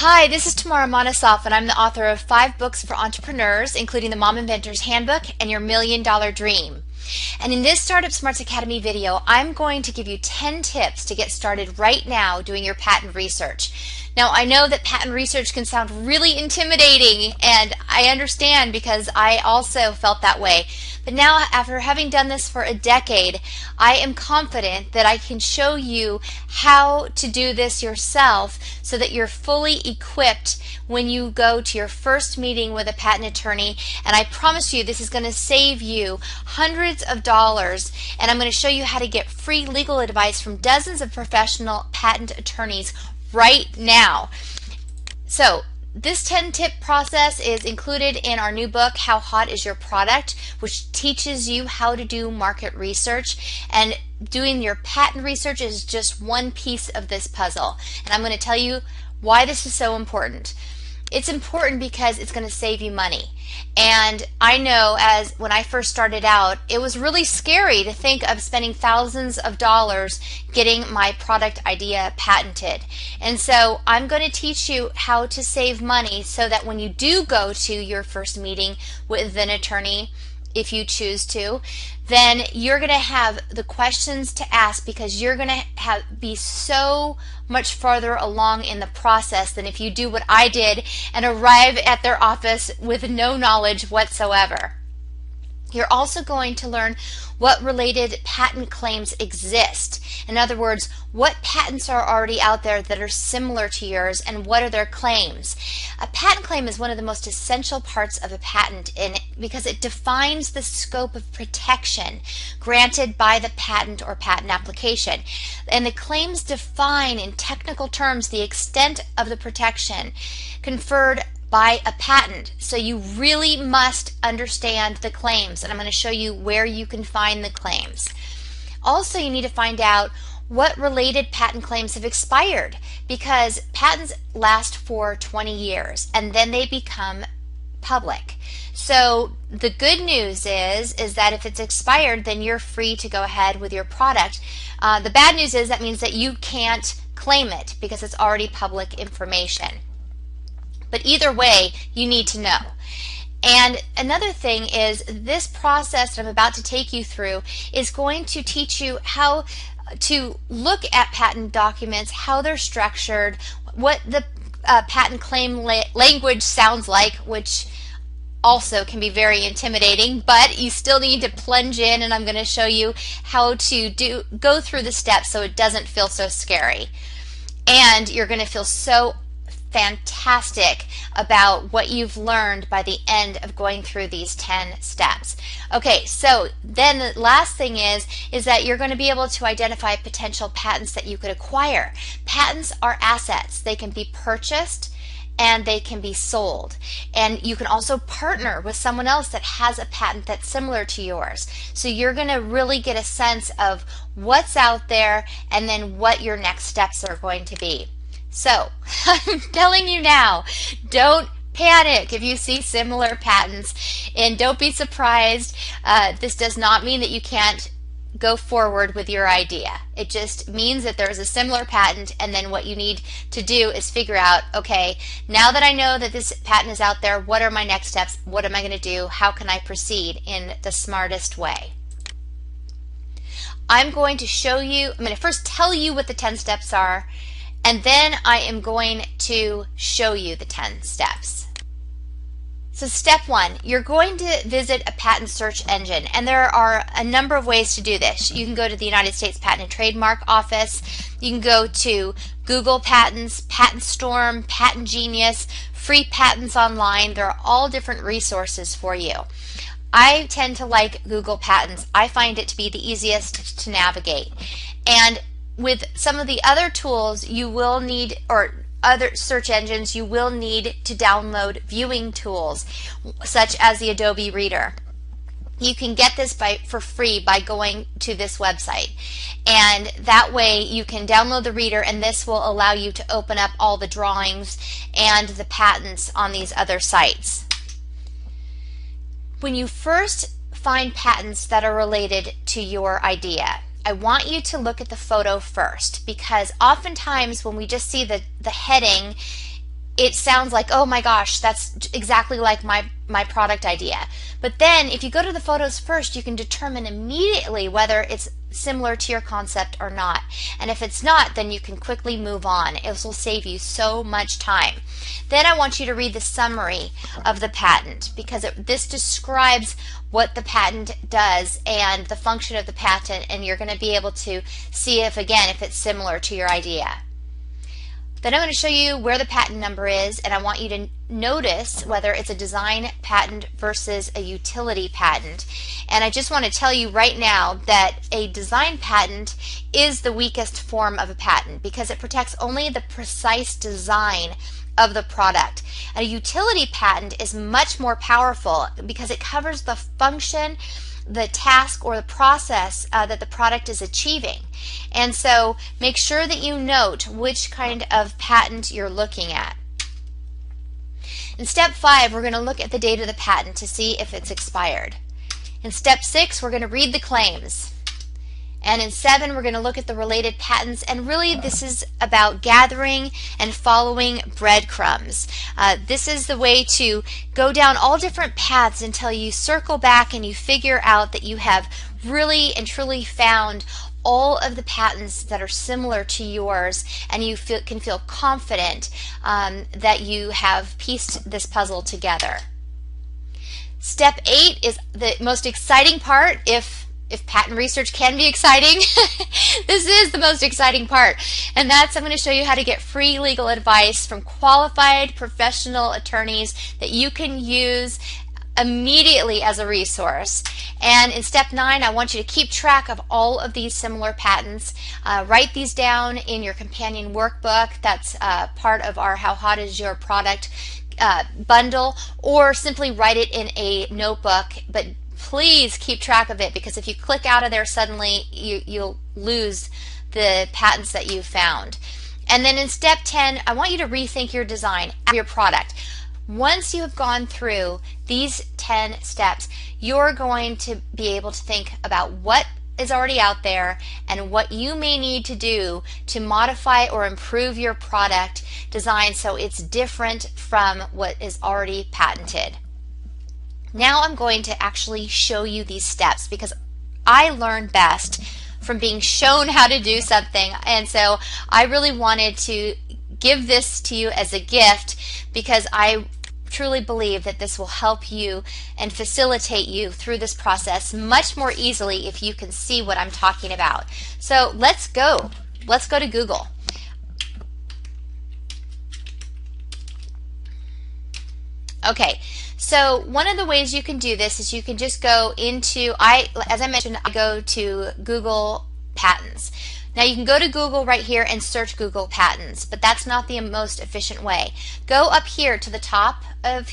Hi, this is Tamara Monosoff, and I'm the author of 5 books for entrepreneurs, including the Mom Inventor's Handbook and Your $1,000,000 Dream. And in this Startup Smarts Academy video, I'm going to give you 10 tips to get started right now doing your patent research. Now, I know that patent research can sound really intimidating, and I understand because I also felt that way. But now, after having done this for a decade, I am confident that I can show you how to do this yourself so that you're fully equipped when you go to your first meeting with a patent attorney. And I promise you, this is going to save you hundreds of dollars. And I'm going to show you how to get free legal advice from dozens of professional patent attorneys right now. So this 10-tip process is included in our new book, How Hot Is Your Product?, which teaches you how to do market research. And doing your patent research is just one piece of this puzzle. And I'm going to tell you why this is so important. It's important because it's going to save you money. And I know, as when I first started out, it was really scary to think of spending thousands of dollars getting my product idea patented. And so I'm going to teach you how to save money so that when you do go to your first meeting with an attorney, if you choose to, then you're going to have the questions to ask, because you're going to be so much farther along in the process than if you do what I did and arrive at their office with no knowledge whatsoever. You're also going to learn what related patent claims exist. In other words, what patents are already out there that are similar to yours, and what are their claims. A patent claim is one of the most essential parts of a patent because it defines the scope of protection granted by the patent or patent application. And the claims define in technical terms the extent of the protection conferred by a patent. So you really must understand the claims, and I'm going to show you where you can find the claims. Also, you need to find out what related patent claims have expired, because patents last for 20 years and then they become public. So the good news is that if it's expired, then you're free to go ahead with your product. The bad news is that means that you can't claim it because it's already public information. But either way, you need to know. And another thing is, this process that I'm about to take you through is going to teach you how to look at patent documents, how they're structured, what the patent claim language sounds like, which also can be very intimidating, but you still need to plunge in, and I'm going to show you how to go through the steps so it doesn't feel so scary. And you're going to feel so fantastic about what you've learned by the end of going through these 10 steps. Okay, so then the last thing is that you're going to be able to identify potential patents that you could acquire. Patents are assets. They can be purchased and they can be sold. And you can also partner with someone else that has a patent that's similar to yours. So you're going to really get a sense of what's out there and then what your next steps are going to be. So, I'm telling you now, don't panic if you see similar patents, and don't be surprised. This does not mean that you can't go forward with your idea. It just means that there's a similar patent, and then what you need to do is figure out, okay, now that I know that this patent is out there, what are my next steps? What am I going to do? How can I proceed in the smartest way? I'm going to show you, I'm going to first tell you what the 10 steps are, and then I am going to show you the 10 steps. So step 1, you're going to visit a patent search engine, and there are a number of ways to do this. You can go to the United States Patent and Trademark Office, you can go to Google Patents, Patent Storm, Patent Genius, Free Patents Online. There are all different resources for you. I tend to like Google Patents. I find it to be the easiest to navigate. And with some of the other tools you will need, or other search engines, you will need to download viewing tools such as the Adobe Reader. You can get this for free by going to this website, and that way you can download the reader, and this will allow you to open up all the drawings and the patents on these other sites. When you first find patents that are related to your idea, I want you to look at the photo first, because oftentimes when we just see the heading, it sounds like, oh my gosh, that's exactly like my product idea. But then if you go to the photos first, you can determine immediately whether it's similar to your concept or not. And if it's not, then you can quickly move on. It will save you so much time. Then I want you to read the summary of the patent, because this describes what the patent does and the function of the patent, and you're going to be able to see if it's similar to your idea. Then I'm going to show you where the patent number is, and I want you to notice whether it's a design patent versus a utility patent. And I just want to tell you right now that a design patent is the weakest form of a patent because it protects only the precise design of the product. A utility patent is much more powerful because it covers the function, the task, or the process that the product is achieving. And so make sure that you note which kind of patent you're looking at. In step 5, we're going to look at the date of the patent to see if it's expired. In step 6, we're going to read the claims. And in 7, we're going to look at the related patents, and really this is about gathering and following breadcrumbs. This is the way to go down all different paths until you circle back and you figure out that you have really and truly found all of the patents that are similar to yours, and you can feel confident that you have pieced this puzzle together. Step 8 is the most exciting part. If patent research can be exciting, this is the most exciting part. And that's, I'm going to show you how to get free legal advice from qualified professional attorneys that you can use immediately as a resource. And in step 9, I want you to keep track of all of these similar patents. Write these down in your companion workbook. That's part of our How Hot Is Your Product bundle, or simply write it in a notebook. But please keep track of it, because if you click out of there suddenly, you'll lose the patents that you found. And then in step 10, I want you to rethink your design of your product. Once you have gone through these 10 steps, you're going to be able to think about what is already out there and what you may need to do to modify or improve your product design so it's different from what is already patented. Now I'm going to actually show you these steps, because I learn best from being shown how to do something, and so I really wanted to give this to you as a gift, because I truly believe that this will help you and facilitate you through this process much more easily if you can see what I'm talking about. So let's go to Google. Okay, so one of the ways you can do this is you can just go into, as I mentioned, I go to Google Patents. Now you can go to Google right here and search Google Patents, but that's not the most efficient way. Go up here to the top of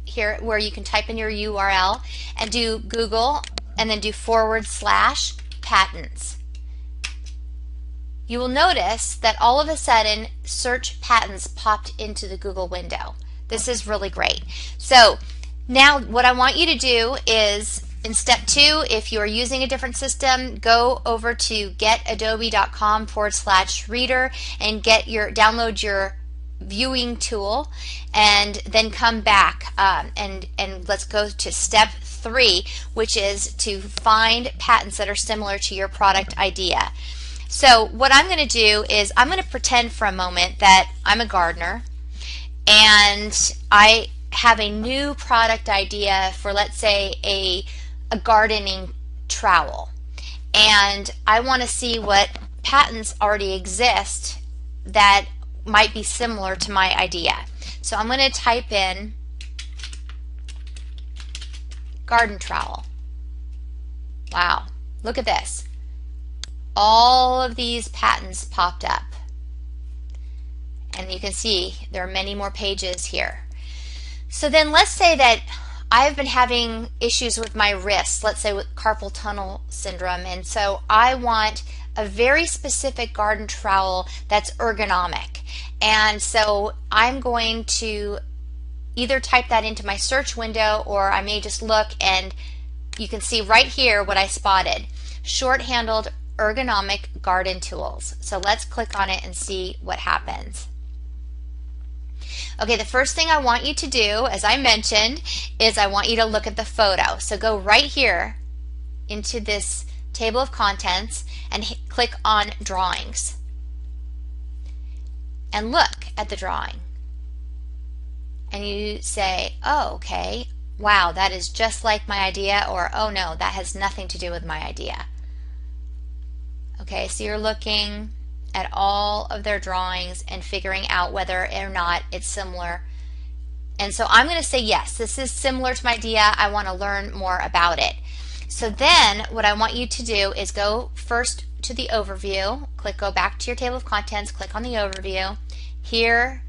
here where you can type in your URL and do Google and then do /patents. You will notice that all of a sudden search patents popped into the Google window. This is really great. So now what I want you to do is, in step 2, if you are using a different system, go over to getadobe.com/reader and download your viewing tool, and then come back and let's go to step 3, which is to find patents that are similar to your product idea. So what I'm going to do is I'm going to pretend for a moment that I'm a gardener and I have a new product idea for, let's say, a gardening trowel, and I want to see what patents already exist that might be similar to my idea. So I'm going to type in garden trowel. Wow, look at this. All of these patents popped up, and you can see there are many more pages here. So then let's say that I've been having issues with my wrists, let's say with carpal tunnel syndrome, and so I want a very specific garden trowel that's ergonomic. And so I'm going to either type that into my search window, or I may just look, and you can see right here what I spotted: short-handled ergonomic garden tools. So let's click on it and see what happens. Okay, the first thing I want you to do, as I mentioned, is I want you to look at the photo. So go right here into this table of contents and click on drawings. And look at the drawing. And you say, oh, okay, wow, that is just like my idea, or oh no, that has nothing to do with my idea. Okay, so you're looking at all of their drawings and figuring out whether or not it's similar. And so I'm going to say yes, this is similar to my idea. I want to learn more about it. So then what I want you to do is go first to the overview, go back to your table of contents, click on the overview. Here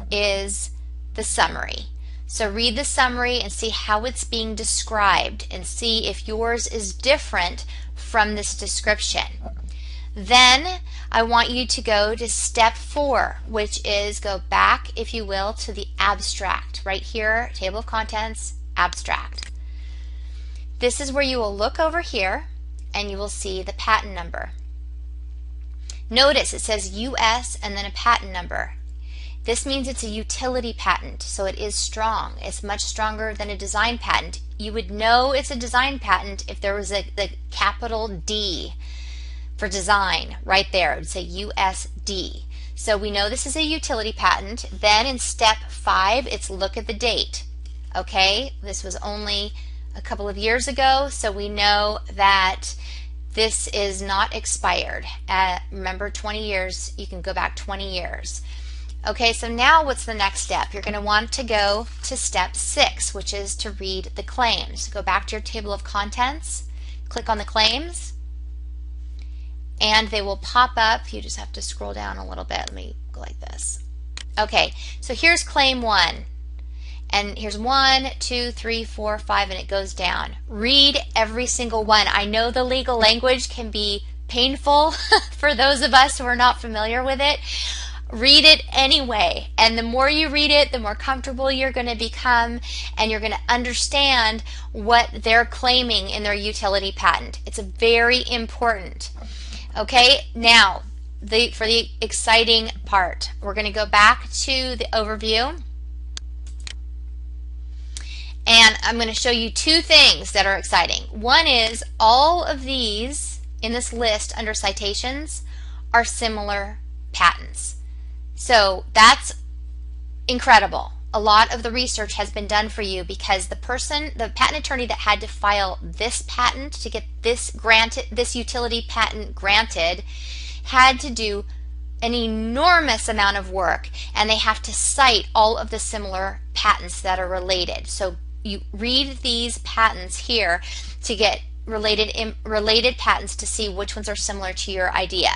is the summary. So read the summary and see how it's being described and see if yours is different from this description. Then I want you to go to step 4, which is go back, if you will, to the abstract. Right here, table of contents, abstract. This is where you will look over here and you will see the patent number. Notice it says US and then a patent number. This means it's a utility patent, so it is strong. It's much stronger than a design patent. You would know it's a design patent if there was the capital D for design right there. It would say USD. So we know this is a utility patent. Then in step 5, it's look at the date. Okay, this was only a couple of years ago, so we know that this is not expired. Remember, 20 years, you can go back 20 years. Okay, so now what's the next step? You're going to want to go to step 6, which is to read the claims. Go back to your table of contents, click on the claims, and they will pop up. You just have to scroll down a little bit. Let me go like this. Okay, so here's claim 1. And here's 1, 2, 3, 4, 5, and it goes down. Read every single one. I know the legal language can be painful for those of us who are not familiar with it. Read it anyway, and the more you read it, the more comfortable you're going to become, and you're going to understand what they're claiming in their utility patent. It's very important. Okay, now for the exciting part, we're going to go back to the overview, and I'm going to show you 2 things that are exciting. One is all of these in this list under citations are similar patents. So that's incredible. A lot of the research has been done for you because the patent attorney that had to file this patent to get this utility patent granted had to do an enormous amount of work, and they have to cite all of the similar patents that are related. So you read these patents here to get related patents to see which ones are similar to your idea.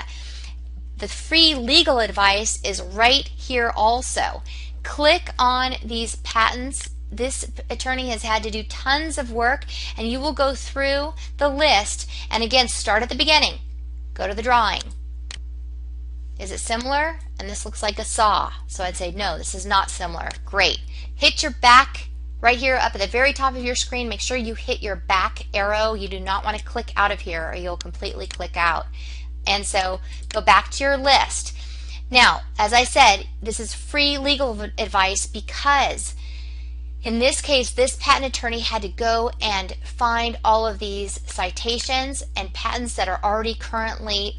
The free legal advice is right here also. Click on these patents. This attorney has had to do tons of work, and you will go through the list, and again, start at the beginning. Go to the drawing. Is it similar? And this looks like a saw. So I'd say, no, this is not similar. Great. Hit your back right here up at the very top of your screen. Make sure you hit your back arrow. You do not want to click out of here or you'll completely click out. And so go back to your list. Now, as I said, this is free legal advice because in this case, this patent attorney had to go and find all of these citations and patents that are already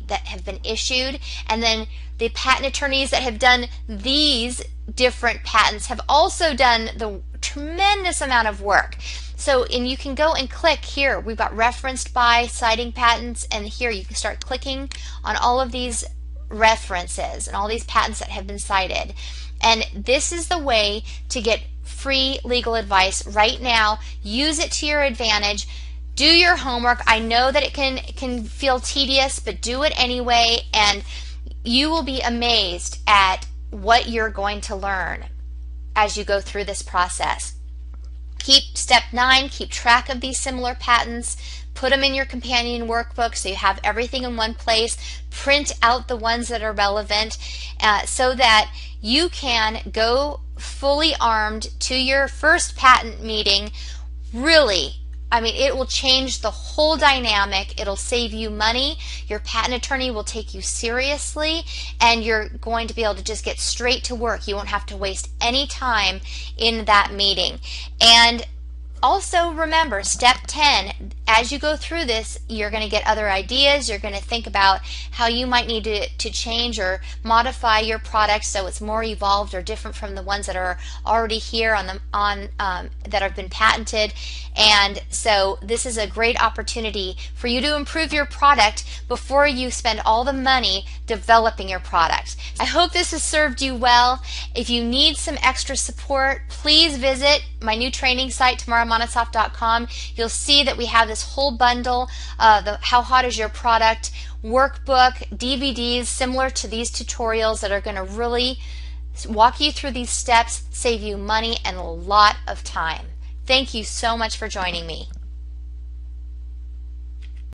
that have been issued. And then the patent attorneys that have done these different patents have also done the tremendous amount of work. So, and you can go and click here. We've got referenced by, citing patents, and here you can start clicking on all of these references and all these patents that have been cited. And this is the way to get free legal advice right now. Use it to your advantage. Do your homework. I know that it can feel tedious, but do it anyway, and you will be amazed at what you're going to learn as you go through this process. Keep step 9, keep track of these similar patents, put them in your companion workbook so you have everything in one place, print out the ones that are relevant so that you can go fully armed to your first patent meeting, really I mean, it will change the whole dynamic. It'll save you money. Your patent attorney will take you seriously, and you're going to be able to just get straight to work. You won't have to waste any time in that meeting. And also remember, step 10, as you go through this, you're going to get other ideas. You're going to think about how you might need to change or modify your product so it's more evolved or different from the ones that are already here that have been patented. And so this is a great opportunity for you to improve your product before you spend all the money developing your product. I hope this has served you well. If you need some extra support, please visit my new training site, TamaraMonosoft.com. You'll see that we have this whole bundle of the How Hot Is Your Product workbook, DVDs similar to these tutorials that are going to really walk you through these steps, save you money and a lot of time. Thank you so much for joining me.